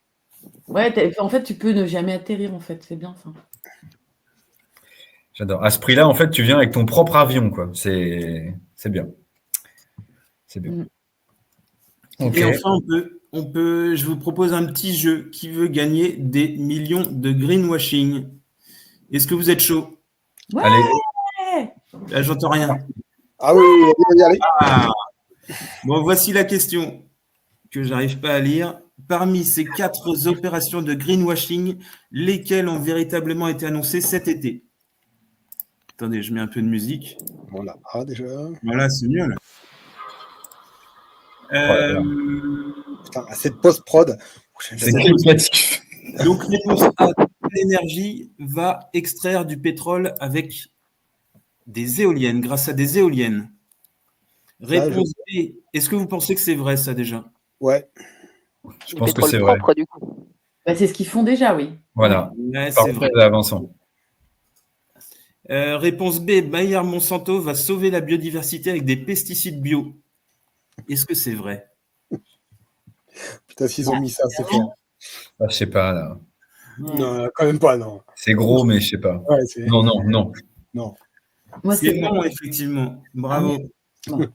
Speaker 3: Ouais, en fait, tu peux ne jamais atterrir, en fait. C'est bien ça.
Speaker 1: J'adore. À ce prix-là, en fait, tu viens avec ton propre avion, quoi. C'est bien. C'est bien.
Speaker 2: Okay. Et enfin, je vous propose un petit jeu qui veut gagner des millions de greenwashing. Est-ce que vous êtes chaud?
Speaker 3: Ouais.
Speaker 1: Allez.
Speaker 2: Là, j'entends rien.
Speaker 4: Ah oui, allez.
Speaker 2: Ah. Bon, voici la question que j'arrive pas à lire. Parmi ces 4 opérations de greenwashing, lesquelles ont véritablement été annoncées cet été? Attendez, je mets un peu de musique.
Speaker 4: Voilà, déjà.
Speaker 2: Voilà, c'est mieux là.
Speaker 4: Putain, cette post-prod.
Speaker 1: C'est qualitatif.
Speaker 2: Donc, réponse A, l'énergie va extraire du pétrole avec des éoliennes, grâce à des éoliennes. Réponse B, est-ce que vous pensez que c'est vrai ça déjà?
Speaker 4: Ouais.
Speaker 1: Je pense que c'est vrai.
Speaker 5: Propre, du coup.
Speaker 3: Bah, c'est ce qu'ils font déjà, oui.
Speaker 1: Voilà.
Speaker 2: Ouais, c'est vrai.
Speaker 1: Avançons.
Speaker 2: Réponse B, Bayer Monsanto va sauver la biodiversité avec des pesticides bio. Est-ce que c'est vrai?
Speaker 4: Putain, s'ils ont mis ça, c'est fort.
Speaker 1: Ah, je sais pas, là.
Speaker 4: Non, quand même pas, non.
Speaker 1: C'est gros, mais je sais pas.
Speaker 4: Ouais,
Speaker 1: non.
Speaker 3: Moi,
Speaker 2: c'est bon, effectivement. Bravo.
Speaker 3: Ouais.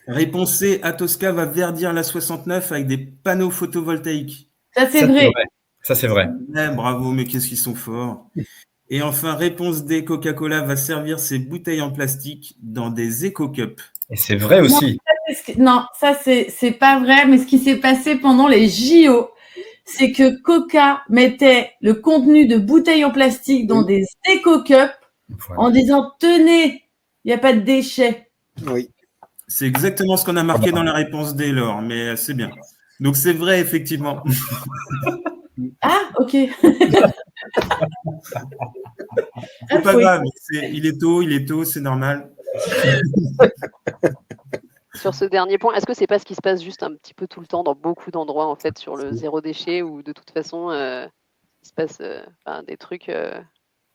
Speaker 2: Réponse C, Atosca va verdir la 69 avec des panneaux photovoltaïques.
Speaker 3: Ça, c'est vrai.
Speaker 1: Ça, c'est vrai.
Speaker 2: Ouais, bravo, mais qu'est-ce qu'ils sont forts. Et enfin, réponse D, Coca-Cola va servir ses bouteilles en plastique dans des éco-cups.
Speaker 1: Et c'est vrai aussi.
Speaker 3: Non, ça, c'est pas vrai, mais ce qui s'est passé pendant les JO, c'est que Coca mettait le contenu de bouteilles en plastique dans des éco-cups
Speaker 1: Voilà.
Speaker 3: en disant « Tenez, il n'y a pas de déchets ».
Speaker 4: Oui.
Speaker 2: C'est exactement ce qu'on a marqué dans la réponse D, Laure, mais c'est bien. Donc c'est vrai, effectivement.
Speaker 3: Ah, ok.
Speaker 2: C'est pas grave, il est tôt, c'est normal.
Speaker 5: Sur ce dernier point, est-ce que c'est pas ce qui se passe juste un petit peu tout le temps dans beaucoup d'endroits en fait sur le zéro déchet où de toute façon il se passe des trucs,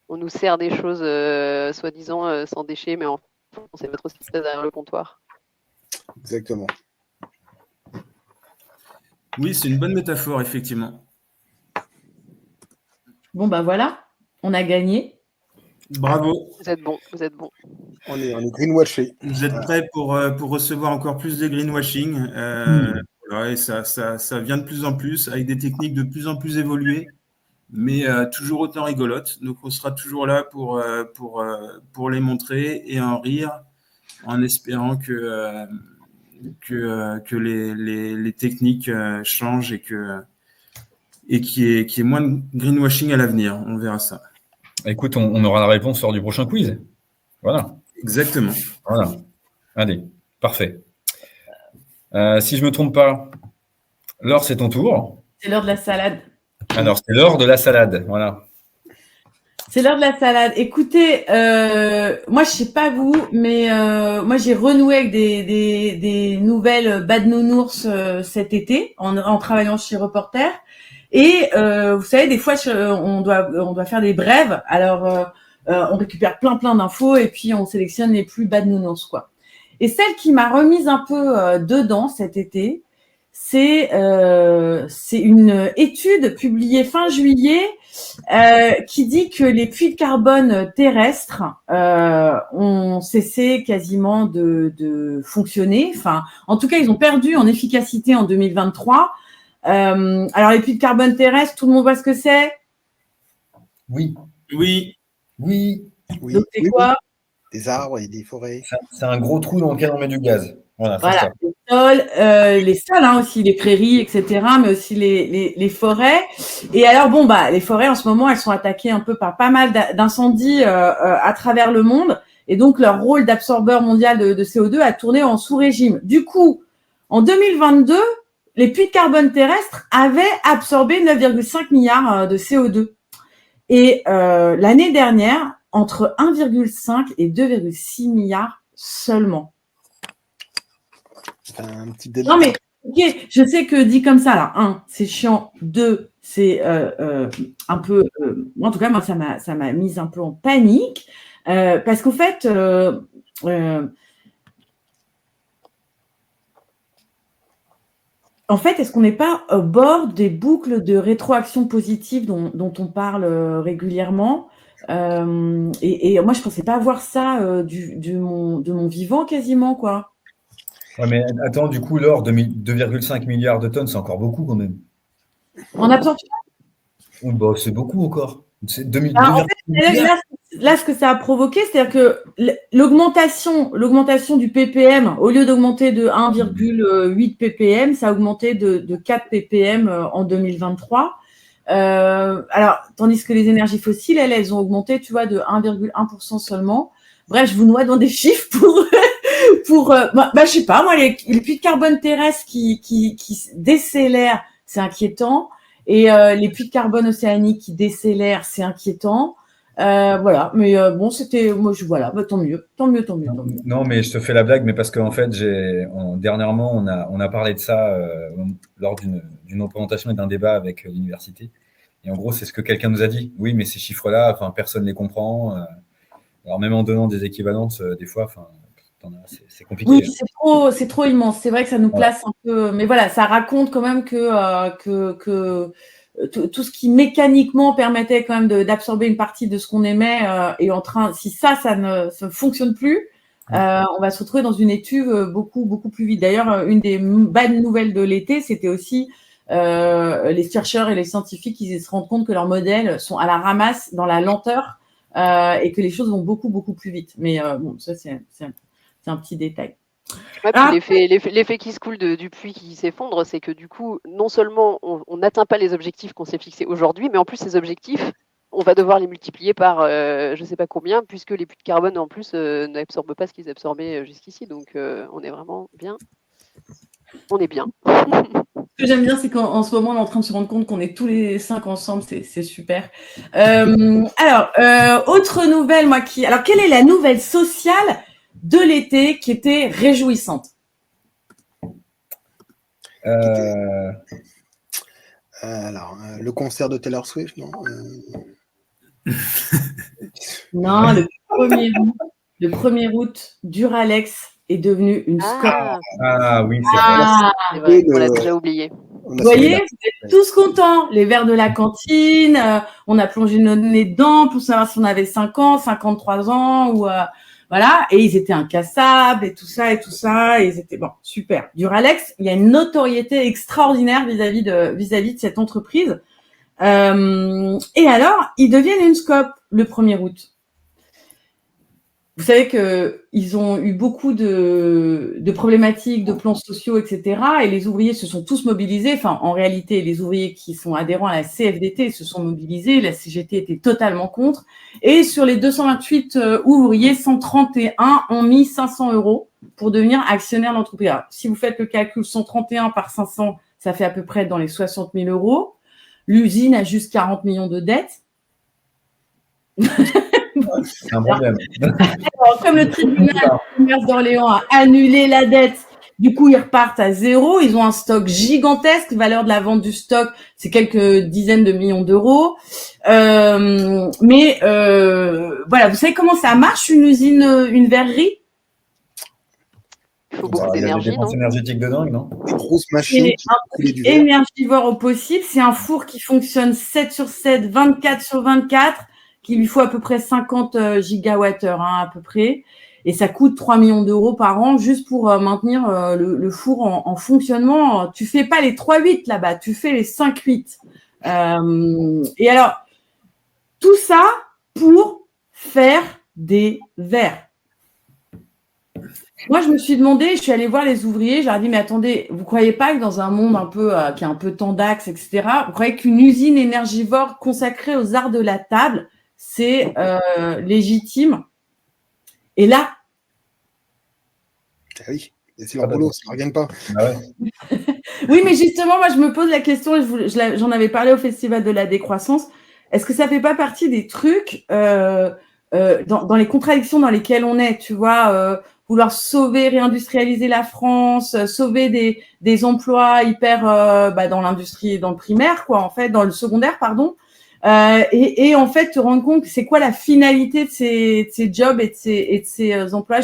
Speaker 5: on nous sert des choses soi-disant sans déchets, mais en fait, on ne sait pas trop ce qui se passe derrière le comptoir.
Speaker 4: Exactement.
Speaker 2: Oui, c'est une bonne métaphore, effectivement.
Speaker 3: Bon, bah voilà, on a gagné.
Speaker 2: Bravo.
Speaker 5: Vous êtes bon, vous êtes bon.
Speaker 4: On est greenwashé.
Speaker 2: Vous êtes prêts pour recevoir encore plus de greenwashing. Voilà, et ça vient de plus en plus, avec des techniques de plus en plus évoluées, mais toujours autant rigolotes. Donc, on sera toujours là pour les montrer et en rire, en espérant que les techniques changent et qu'il y ait moins de greenwashing à l'avenir. On verra ça.
Speaker 1: Écoute, on aura la réponse lors du prochain quiz. Voilà.
Speaker 2: Exactement.
Speaker 1: Voilà. Allez, parfait. Si je ne me trompe pas, Laure, c'est ton tour.
Speaker 3: C'est l'heure de la salade.
Speaker 1: Alors, c'est l'heure de la salade. Voilà.
Speaker 3: C'est l'heure de la salade. Écoutez, moi je sais pas vous, mais moi j'ai renoué avec des nouvelles bad nounours cet été en travaillant chez Reporter. Et vous savez, des fois on doit faire des brèves. Alors on récupère plein d'infos et puis on sélectionne les plus bad nounours quoi. Et celle qui m'a remise un peu dedans cet été, c'est une étude publiée fin juillet qui dit que les puits de carbone terrestres ont cessé quasiment de fonctionner. Enfin, en tout cas, ils ont perdu en efficacité en 2023. Alors, les puits de carbone terrestres, tout le monde voit ce que c'est?
Speaker 1: Oui.
Speaker 2: Oui.
Speaker 1: Oui.
Speaker 4: Oui.
Speaker 3: Donc, c'est quoi?
Speaker 4: Des arbres et des forêts.
Speaker 1: C'est un gros trou dans lequel on met du gaz. Voilà, c'est ça.
Speaker 3: Les sols hein, aussi, les prairies, etc., mais aussi les forêts. Et alors, bon, bah, les forêts, en ce moment, elles sont attaquées un peu par pas mal d'incendies à travers le monde. Et donc, leur rôle d'absorbeur mondial de CO2 a tourné en sous-régime. Du coup, en 2022, les puits de carbone terrestres avaient absorbé 9,5 milliards de CO2. Et l'année dernière, entre 1,5 et 2,6 milliards seulement.
Speaker 4: Un petit delta.
Speaker 3: Non mais, ok, je sais que dit comme ça, là, 1, c'est chiant, 2, c'est un peu... en tout cas, moi, ça m'a mise un peu en panique, parce qu'en fait... En fait, est-ce qu'on n'est pas au bord des boucles de rétroaction positive dont on parle régulièrement et moi, je ne pensais pas voir ça de mon vivant quasiment, quoi.
Speaker 1: Ouais, mais attends, du coup, Laure, 2,5 milliards de tonnes, c'est encore beaucoup quand même.
Speaker 3: En absorption?
Speaker 1: Bah, c'est beaucoup encore. C'est
Speaker 3: En fait, là, ce que ça a provoqué, c'est-à-dire que l'augmentation du ppm, au lieu d'augmenter de 1,8 ppm, ça a augmenté de 4 ppm en 2023. Alors, tandis que les énergies fossiles, elles ont augmenté, tu vois, de 1,1% seulement. Bref, je vous noie dans des chiffres je sais pas, moi, les puits de carbone terrestres qui décélèrent, c'est inquiétant. Et les puits de carbone océaniques qui décélèrent, c'est inquiétant. Voilà, mais bon, c'était, moi, voilà, bah, tant mieux.
Speaker 1: Non, mais je te fais la blague, mais parce qu'en fait, dernièrement, on a parlé de ça lors d'une représentation et d'un débat avec l'université. Et en gros, c'est ce que quelqu'un nous a dit. Oui, mais ces chiffres-là, enfin, personne ne les comprend. Alors même en donnant des équivalences, des fois, enfin, c'est compliqué.
Speaker 3: Oui, c'est trop immense. C'est vrai que ça nous place un peu, mais voilà, ça raconte quand même que tout ce qui mécaniquement permettait quand même d'absorber une partie de ce qu'on émet est en train. Si ça ne fonctionne plus, on va se retrouver dans une étuve beaucoup plus vite. D'ailleurs, une des bonnes nouvelles de l'été, c'était aussi les chercheurs et les scientifiques qui se rendent compte que leurs modèles sont à la ramasse dans la lenteur et que les choses vont beaucoup plus vite. Mais bon, ça c'est un petit détail.
Speaker 5: Ouais, l'effet qui se coule du puits qui s'effondre, c'est que du coup, non seulement on n'atteint pas les objectifs qu'on s'est fixés aujourd'hui, mais en plus ces objectifs, on va devoir les multiplier par je ne sais pas combien, puisque les puits de carbone en plus n'absorbent pas ce qu'ils absorbaient jusqu'ici. Donc on est vraiment bien. On est bien.
Speaker 3: Ce que j'aime bien, c'est qu'en ce moment, on est en train de se rendre compte qu'on est tous les 5 ensemble, c'est super. Alors, autre nouvelle, alors, quelle est la nouvelle sociale de l'été qui était réjouissante?
Speaker 4: Alors, le concert de Taylor Swift, non
Speaker 3: Non, le 1er août, Duralex est devenu une scope.
Speaker 1: Ah oui,
Speaker 5: c'est vrai, on l'a déjà oublié.
Speaker 3: Vous voyez, vous êtes tous contents. Les verres de la cantine, on a plongé nos nez dedans pour savoir si on avait 5 ans, 53 ans, ou voilà. Et ils étaient incassables et tout ça. Et ils étaient bon, super. Duralex, il y a une notoriété extraordinaire vis-à-vis de cette entreprise. Et alors, ils deviennent une scope le 1er août. Vous savez qu'ils ont eu beaucoup de problématiques, de plans sociaux, etc. Et les ouvriers se sont tous mobilisés. Enfin, en réalité, les ouvriers qui sont adhérents à la CFDT se sont mobilisés. La CGT était totalement contre. Et sur les 228 ouvriers, 131 ont mis 500 € pour devenir actionnaire de l'entreprise. Alors, si vous faites le calcul, 131 par 500, ça fait à peu près dans les 60 000 €. L'usine a juste 40 millions de dettes.
Speaker 1: c'est un problème.
Speaker 3: Alors, comme le tribunal de commerce d'Orléans a annulé la dette, du coup, ils repartent à 0. Ils ont un stock gigantesque. Valeur de la vente du stock, c'est quelques dizaines de millions d'euros. Mais voilà, vous savez comment ça marche, une usine, une verrerie?
Speaker 5: Il faut beaucoup d'énergie, non?
Speaker 1: Énergétique de dingue, non?
Speaker 4: Des grosses machines.
Speaker 3: Énergivore au possible. C'est un four qui fonctionne 7 sur 7, 24 sur 24, qui lui faut à peu près 50 gigawattheures, à peu près. Et ça coûte 3 millions d'euros par an juste pour maintenir le four en fonctionnement. Tu fais pas les 3-8 là-bas, tu fais les 5-8. Et alors, tout ça pour faire des verres. Moi, je me suis demandé, je suis allée voir les ouvriers, je leur ai dit, mais attendez, vous croyez pas que dans un monde un peu qui a un peu tendax, etc., vous croyez qu'une usine énergivore consacrée aux arts de la table, c'est légitime? Et là,
Speaker 4: ah oui, c'est leur boulot, ça ne revienne pas.
Speaker 1: Ah ouais.
Speaker 3: Oui, mais justement, moi, je me pose la question, j'en avais parlé au Festival de la décroissance, est-ce que ça fait pas partie des trucs dans les contradictions dans lesquelles on est, tu vois, vouloir sauver, réindustrialiser la France, sauver des emplois hyper dans l'industrie, dans le primaire, quoi, en fait, dans le secondaire, pardon, et en fait te rendre compte que c'est quoi la finalité de ces jobs et de ces emplois.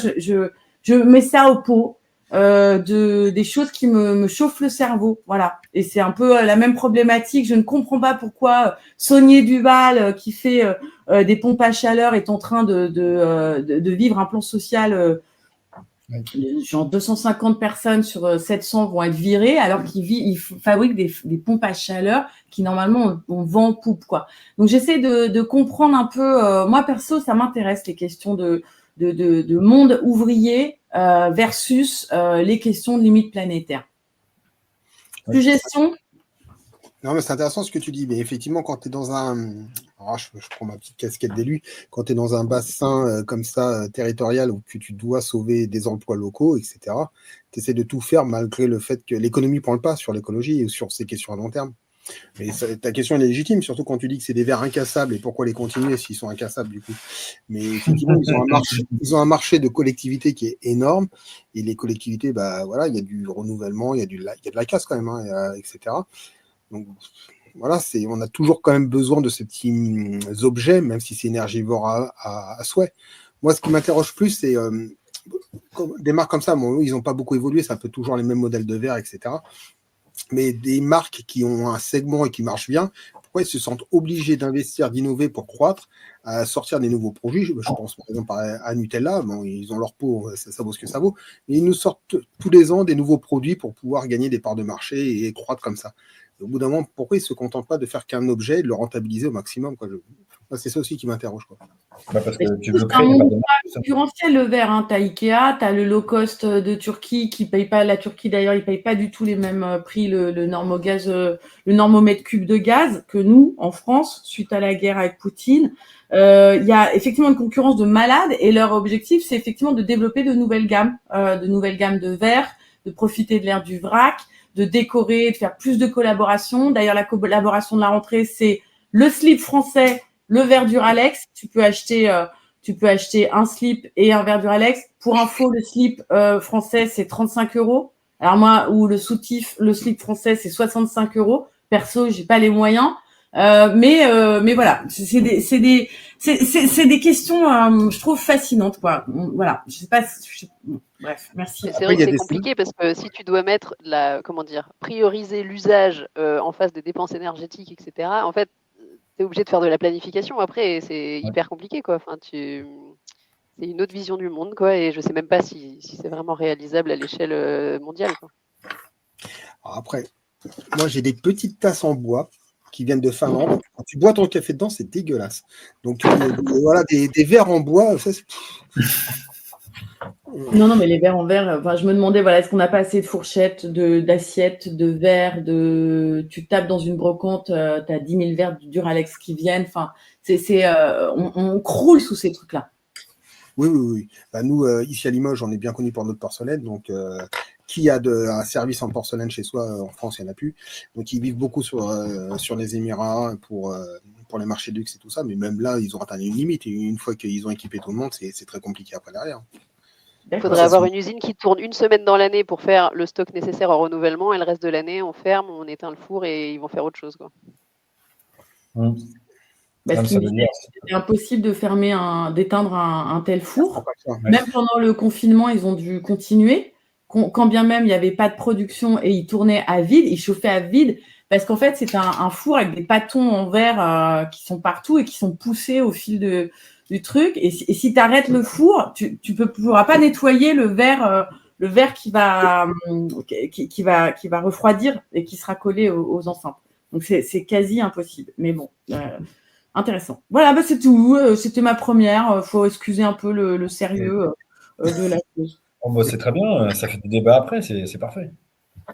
Speaker 3: Je mets ça au pot des choses qui me chauffent le cerveau, voilà. Et c'est un peu la même problématique. Je ne comprends pas pourquoi Saunier Duval, qui fait des pompes à chaleur, est en train de vivre un plan social. Genre 250 personnes sur 700 vont être virées alors qu'il fabrique des pompes à chaleur qui normalement on vend en poupe, quoi. Donc j'essaie de comprendre un peu. Moi perso, ça m'intéresse les questions de monde ouvrier versus les questions de limites planétaires. Suggestion?
Speaker 4: Non, mais c'est intéressant ce que tu dis. Mais effectivement, quand tu es dans un. Alors, je prends ma petite casquette d'élu. Quand tu es dans un bassin comme ça, territorial, où tu dois sauver des emplois locaux, etc., tu essaies de tout faire malgré le fait que l'économie ne prend le pas sur l'écologie et sur ces questions à long terme. Mais ta question elle est légitime, surtout quand tu dis que c'est des verres incassables et pourquoi les continuer s'ils sont incassables du coup. Mais effectivement, ils ont un marché de collectivités qui est énorme et les collectivités, bah voilà, il y a du renouvellement, il y a de la casse quand même, etc. Donc voilà, on a toujours quand même besoin de ces petits objets, même si c'est énergivore à souhait. Moi, ce qui m'interroge plus, c'est des marques comme ça, bon, ils n'ont pas beaucoup évolué, c'est un peu toujours les mêmes modèles de verre, etc. Mais des marques qui ont un segment et qui marchent bien, pourquoi ils se sentent obligés d'investir, d'innover pour croître, à sortir des nouveaux produits? Je pense par exemple à Nutella, bon, ils ont leur pot, ça vaut ce que ça vaut, mais ils nous sortent tous les ans des nouveaux produits pour pouvoir gagner des parts de marché et croître comme ça. Et au bout d'un moment, pourquoi ils ne se contentent pas de faire qu'un objet et de le rentabiliser au maximum, quoi? C'est ça aussi qui m'interroge, quoi.
Speaker 1: Bah, parce que tu
Speaker 3: C'est
Speaker 1: veux
Speaker 3: un
Speaker 1: créer des
Speaker 3: monde
Speaker 1: partenariats.
Speaker 3: concurrentiel, le verre. Hein. Tu as Ikea, tu as le low cost de Turquie qui ne paye pas. La Turquie, d'ailleurs, ils ne payent pas du tout les mêmes prix, le normogaz, le normomètre cube de gaz que nous, en France, suite à la guerre avec Poutine. Il y a effectivement une concurrence de malades et leur objectif, c'est effectivement de développer de nouvelles gammes de verres, de profiter de l'ère du vrac, de décorer, de faire plus de collaborations. D'ailleurs, la collaboration de la rentrée, c'est le slip français, le verre Duralex. Tu peux acheter un slip et un verre Duralex. Pour info, le slip français, c'est 35 €. Alors moi, ou le soutif, le slip français, c'est 65 €. Perso, j'ai pas les moyens. Mais voilà, c'est des questions, je trouve fascinantes, quoi. Voilà, je sais pas. Bref, merci.
Speaker 5: C'est vrai que c'est compliqué parce que si tu dois mettre prioriser l'usage en face des dépenses énergétiques, etc. En fait, tu es obligé de faire de la planification après et c'est hyper compliqué, quoi. Enfin, c'est une autre vision du monde, quoi, et je sais même pas si c'est vraiment réalisable à l'échelle mondiale, quoi.
Speaker 4: Alors après, moi j'ai des petites tasses en bois qui viennent de Finlande. Quand tu bois ton café dedans, c'est dégueulasse. Donc voilà, des verres en bois, ça c'est.
Speaker 3: Non, mais les verres en verre, enfin, je me demandais, voilà, est-ce qu'on n'a pas assez de fourchettes, d'assiettes, de verres, tu tapes dans une brocante, tu as 10 000 verres du Duralex qui viennent, enfin, on croule sous ces trucs-là.
Speaker 4: Oui. Bah, nous, ici à Limoges, on est bien connu pour notre porcelaine, donc qui a un service en porcelaine chez soi, en France, il n'y en a plus. Donc ils vivent beaucoup sur les Émirats pour les marchés de luxe et tout ça, mais même là, ils ont atteint une limite, et une fois qu'ils ont équipé tout le monde, c'est très compliqué après derrière.
Speaker 5: Il faudrait avoir une usine qui tourne une semaine dans l'année pour faire le stock nécessaire au renouvellement et le reste de l'année, on ferme, on éteint le four et ils vont faire autre chose, quoi.
Speaker 3: C'est impossible de fermer d'éteindre un tel four. Même pendant le confinement, ils ont dû continuer. Quand bien même il n'y avait pas de production et ils tournaient à vide, ils chauffaient à vide parce qu'en fait, c'est un four avec des bâtons en verre qui sont partout et qui sont poussés au fil du truc. Et si tu arrêtes le four, tu pourras pas nettoyer le verre qui va refroidir et qui sera collé aux enceintes. Donc c'est quasi impossible. Mais bon. Intéressant. Voilà, c'est tout. C'était ma première. Faut excuser un peu le sérieux de la chose.
Speaker 1: C'est très bien. Ça fait des débats après. C'est parfait.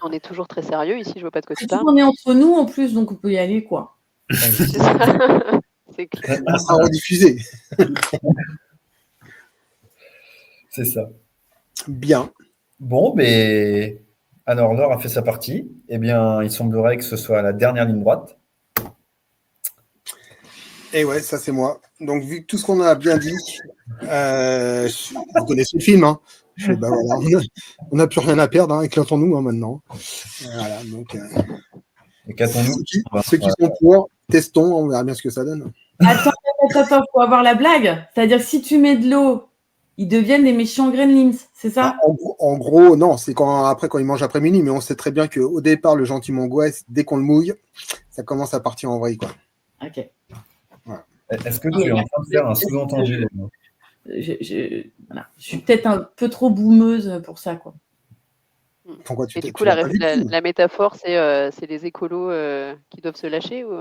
Speaker 5: On est toujours très sérieux ici. Je vois pas de quoi tu
Speaker 3: parles.
Speaker 5: parles.
Speaker 3: On est entre nous en plus, donc on peut y aller, quoi.
Speaker 5: C'est clair.
Speaker 4: Ça sera rediffusé.
Speaker 1: C'est ça.
Speaker 4: Bien.
Speaker 1: Bon, mais alors Laure a fait sa partie. Eh bien, il semblerait que ce soit la dernière ligne droite.
Speaker 4: Et ouais, ça c'est moi. Donc vu que tout ce qu'on a bien dit, vous connaissez le film, hein. Voilà, on n'a plus rien à perdre, hein, éclatons-nous maintenant. Voilà, donc
Speaker 1: Éclatons-nous.
Speaker 4: Ceux qui sont pour, testons, on verra bien ce que ça donne.
Speaker 3: Attends, faut avoir la blague. C'est-à-dire si tu mets de l'eau, ils deviennent des méchants gremlins, c'est ça?
Speaker 4: En gros, non, c'est quand ils mangent après-midi, mais on sait très bien qu'au départ, le gentil mongouais, dès qu'on le mouille, ça commence à partir en vrille, quoi.
Speaker 3: Ok.
Speaker 1: Voilà. Est-ce que tu es en train de faire un sous-entendu?
Speaker 3: Je suis peut-être un peu trop boumeuse pour ça, quoi.
Speaker 4: Pourquoi
Speaker 5: Et du coup, la métaphore, c'est les écolos qui doivent se lâcher ou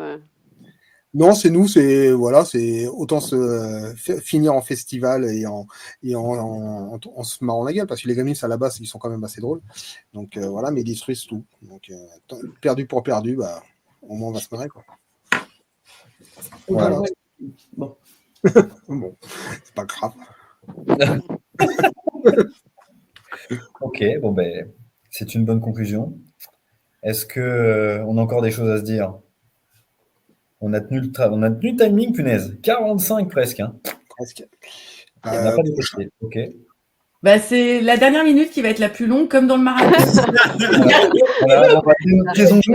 Speaker 4: Non, c'est nous, c'est autant se finir en festival et en se marrant la gueule, parce que les gamins à la base, ils sont quand même assez drôles. Donc voilà, mais ils détruisent tout. Donc perdu pour perdu, bah au moins on va se marrer, quoi. Voilà.
Speaker 3: Bon.
Speaker 4: Bon, c'est pas grave.
Speaker 1: Ok, bon ben c'est une bonne conclusion. Est-ce que on a encore des choses à se dire? On a tenu le timing, punaise. 45 presque. Hein.
Speaker 4: Presque.
Speaker 1: On n'a pas dépassé. Ok.
Speaker 3: Bah, c'est la dernière minute qui va être la plus longue, comme dans le marathon.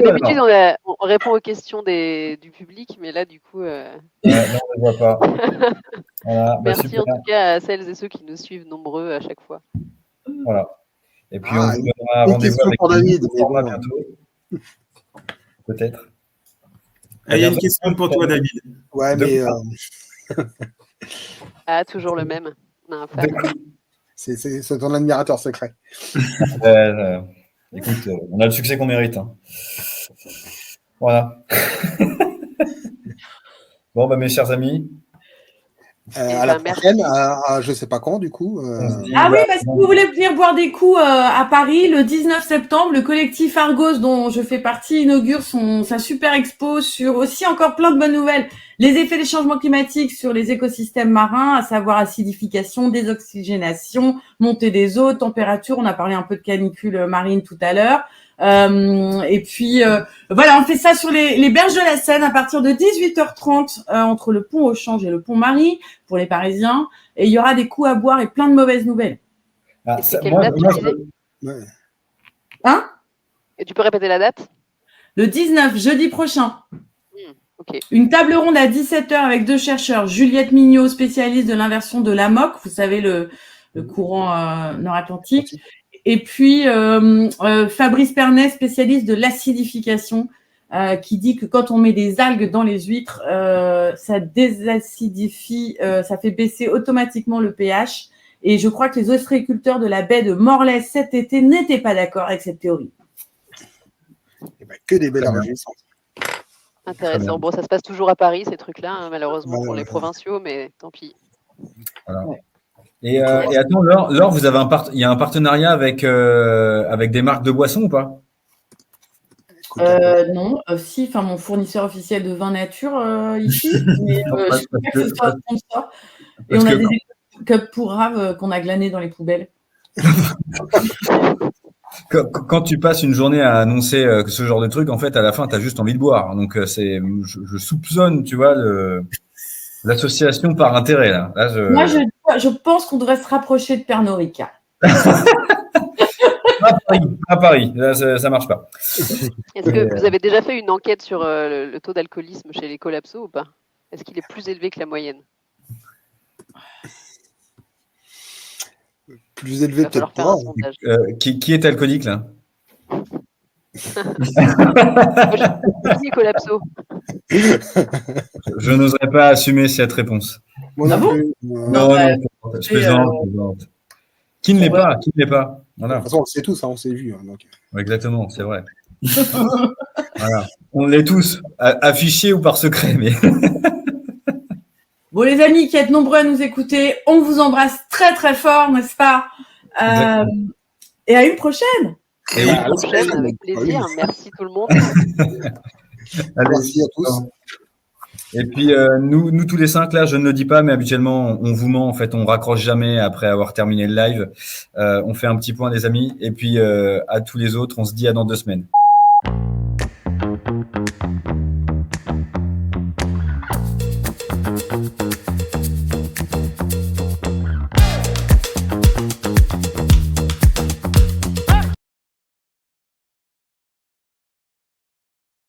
Speaker 5: D'habitude, on répond aux questions du public, mais là, du coup.
Speaker 1: Non, on ne le voit pas. Voilà,
Speaker 5: merci en tout cas à celles et ceux qui nous suivent nombreux à chaque fois.
Speaker 1: Voilà. Et puis, on vous donnera rendez-vous avec
Speaker 4: David,
Speaker 1: bientôt. Peut-être.
Speaker 2: Il y a une question pour toi, David.
Speaker 4: Ouais, mais.
Speaker 5: Toujours le même. Non,
Speaker 4: c'est ton admirateur secret.
Speaker 1: Écoute, on a le succès qu'on mérite. Hein. Voilà. Bon, Bon, bah, mes chers amis.
Speaker 4: À la prochaine, je sais pas quand, du coup.
Speaker 3: Ah oui, parce que vous voulez venir boire des coups à Paris le 19 septembre, le collectif Argos, dont je fais partie, inaugure sa super expo sur aussi encore plein de bonnes nouvelles. Les effets des changements climatiques sur les écosystèmes marins, à savoir acidification, désoxygénation, montée des eaux, température. On a parlé un peu de canicule marine tout à l'heure. Et puis voilà, on fait ça sur les berges de la Seine à partir de 18h30 entre le pont Auchange et le pont Marie pour les Parisiens. Et il y aura des coups à boire et plein de mauvaises nouvelles.
Speaker 1: Ah,
Speaker 5: Et c'est quelle date, tu disais
Speaker 4: Ouais.
Speaker 3: Hein?
Speaker 5: Et tu peux répéter la date?
Speaker 3: Le 19, jeudi prochain.
Speaker 5: Ok.
Speaker 3: Une table ronde à 17h avec 2 chercheurs. Juliette Mignot, spécialiste de l'inversion de l'AMOC, vous savez, le courant nord-atlantique. Et puis Fabrice Pernet, spécialiste de l'acidification, qui dit que quand on met des algues dans les huîtres, ça désacidifie, ça fait baisser automatiquement le pH. Et je crois que les ostréiculteurs de la baie de Morlaix cet été n'étaient pas d'accord avec cette théorie.
Speaker 4: Eh ben, que des belles réjouissances.
Speaker 5: Intéressant. Bon, ça se passe toujours à Paris, ces trucs-là, hein, malheureusement
Speaker 4: Ouais,
Speaker 5: pour les
Speaker 4: ouais.
Speaker 5: provinciaux, mais tant pis.
Speaker 1: Voilà.
Speaker 3: Ouais.
Speaker 1: Et attends, Laure, vous avez il y a un partenariat avec des marques de boissons ou pas?
Speaker 3: Non, si, enfin mon fournisseur officiel de vin nature ici, mais je crois que ce soit un sponsor. Et on a des cups pour rave qu'on a glanés dans les poubelles.
Speaker 1: Quand tu passes une journée à annoncer ce genre de truc, en fait, à la fin, tu as juste envie de boire. Donc, je soupçonne, tu vois, l'association par intérêt, là.
Speaker 3: Moi, je pense qu'on devrait se rapprocher de Pernod Ricard.
Speaker 1: À Paris, là, ça marche pas.
Speaker 5: Est-ce que vous avez déjà fait une enquête sur le taux d'alcoolisme chez les collapsos ou pas? Est-ce qu'il est plus élevé que la moyenne?
Speaker 4: Plus élevé
Speaker 5: Il va falloir
Speaker 4: peut-être
Speaker 5: faire un
Speaker 4: pas.
Speaker 5: sondage.
Speaker 1: Qui est alcoolique, là?
Speaker 5: Moi, je suis collapso.
Speaker 1: Je n'oserais pas assumer cette réponse.
Speaker 4: Moi non
Speaker 3: bon
Speaker 4: plus.
Speaker 1: Non, je plaisante. Qui ne l'est pas? Qui ne l'est pas?
Speaker 4: De
Speaker 1: Voilà.
Speaker 4: toute façon, on le sait tous, hein, on s'est vu. Hein, donc.
Speaker 1: Exactement, c'est vrai. Voilà. On l'est tous, affichés ou par secret, mais.
Speaker 3: Bon, les amis qui êtes nombreux à nous écouter, on vous embrasse très très fort, n'est-ce pas? Et à une prochaine.
Speaker 1: Et
Speaker 5: À
Speaker 1: oui.
Speaker 5: la prochaine, avec plaisir. Merci tout le monde.
Speaker 1: Allez,
Speaker 4: Merci à tous.
Speaker 1: et puis nous tous les 5 là, je ne le dis pas, mais habituellement on vous ment. En fait, on raccroche jamais après avoir terminé le live. On fait un petit point des amis, et puis à tous les autres, on se dit à dans 2 semaines.